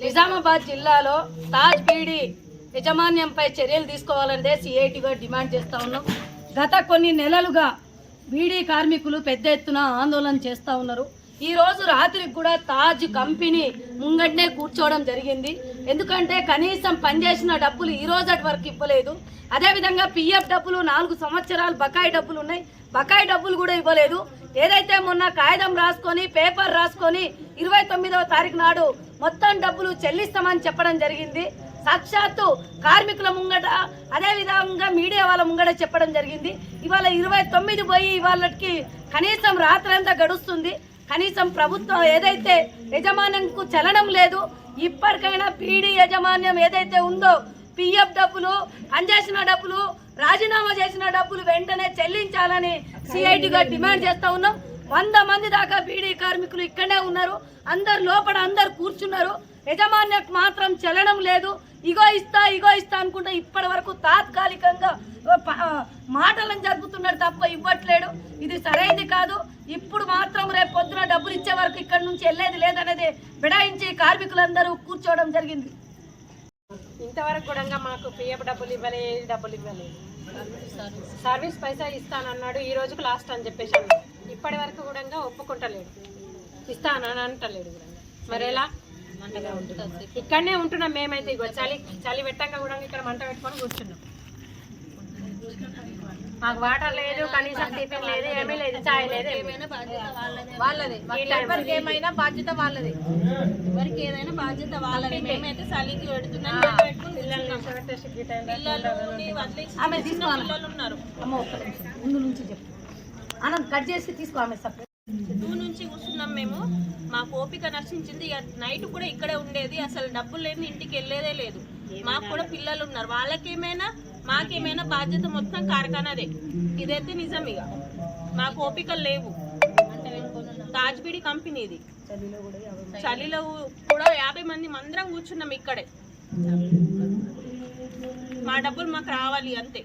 నిజామాబాద్ జిల్లాలో తాజ్ బీడీ యాజమాన్యంపై చర్యలు తీసుకోవాలనేదే సిఐటిగా డిమాండ్ చేస్తూ ఉన్నాం. గత కొన్ని నెలలుగా బీడీ కార్మికులు పెద్ద ఎత్తున ఆందోళన చేస్తూ ఉన్నారు. ఈరోజు రాత్రికి కూడా తాజ్ కంపెనీ ముంగట్నే కూర్చోవడం జరిగింది. ఎందుకంటే కనీసం పనిచేసిన డబ్బులు ఈ రోజటి వరకు ఇవ్వలేదు. అదేవిధంగా పిఎఫ్ డబ్బులు 4 సంవత్సరాలు బకాయి డబ్బులు ఉన్నాయి, బకాయి డబ్బులు కూడా ఇవ్వలేదు. ఏదైతే మొన్న కాగితం రాసుకొని పేపర్ రాసుకొని 29వ తారీఖు నాడు మొత్తం డబ్బులు చెల్లిస్తామని చెప్పడం జరిగింది. సాక్షాత్తు కార్మికుల ముంగట అదేవిధంగా మీడియా వాళ్ళ ముంగట చెప్పడం జరిగింది. ఇవాళ 29 పోయి ఇవాళకి కనీసం రాత్రంతా గడుస్తుంది. కనీసం ప్రభుత్వం ఏదైతే యజమాన్యంకు చలనం లేదు. ఇప్పటికైనా పీడీ యాజమాన్యం ఏదైతే ఉందో పిఎఫ్ డబ్బులు, పనిచేసిన డబ్బులు, రాజీనామా చేసిన డబ్బులు వెంటనే చెల్లించాలని సిఐటిగా డిమాండ్ చేస్తూ ఉన్నాం. 100 మంది దాకా బీడీ కార్మికులు ఇక్కడనే ఉన్నారు. అందరు లోపల అందరు కూర్చున్నారు. యజమాన్యకు మాత్రం చలనం లేదు. ఇగో ఇస్తా అనుకుంటే ఇప్పటి వరకు తాత్కాలికంగా మాటలను జరుపుతున్నాడు తప్ప ఇవ్వట్లేడు. ఇది సరైనది కాదు. ఇప్పుడు మాత్రం రేపు పొద్దున డబ్బులు ఇచ్చే వరకు ఇక్కడ నుంచి వెళ్ళేది లేదనేది బిడాయించి కార్మికులందరూ కూర్చోవడం జరిగింది. ఇంతవరకు కూడా మాకు పిఎఫ్ డబ్బులు ఇవ్వలేదు. సర్వీస్ పైసా ఇస్తానన్నాడు. ఈ రోజుకు లాస్ట్ అని చెప్పేసి అన్నాడు. ఇప్పటి వరకు కూడా ఒప్పుకుంటలేడు, ఇస్తానని అంటలేడు. మరి ఎలా? ఇక్కడనే ఉంటున్నాం మేమైతే. ఇగో చలి పెట్టంగా కూడా ఇక్కడ మంట పెట్టుకొని కూర్చున్నాం. మాకు వాటర్ లేదు, కనీసం టిఫిన్ లేదు, ఏమీ లేదు, చాయ్ లేదు. వాళ్ళది ఎవరికి ఏమైనా బాధ్యత వాళ్ళది, ఎవరికి ఏదైనా బాధ్యత వాళ్ళది. మేమైతే చలికి పెడుతున్నాం. పిల్లలు ఉన్నారు. ముందు నుంచి చెప్పు అన్నం కట్ చేసి తీసుకో. ఆమె నుంచి కూర్చున్నాం మేము. మాకు ఓపిక నశించింది. నైట్ కూడా ఇక్కడే ఉండేది. అసలు డబ్బులు లేని ఇంటికి వెళ్ళేదే లేదు. మాకు కూడా పిల్లలు ఉన్నారు. వాళ్ళకేమైనా మాకేమైనా బాధ్యత మొత్తం కార్ఖానాదే. ఇదైతే నిజం. ఇక మాకు ఓపికలు లేవు. తాజ్ బీడీ కంపెనీది. చలిలో కూడా 50 మంది అందరం కూర్చున్నాం ఇక్కడే. మా డబ్బులు మాకు రావాలి అంతే.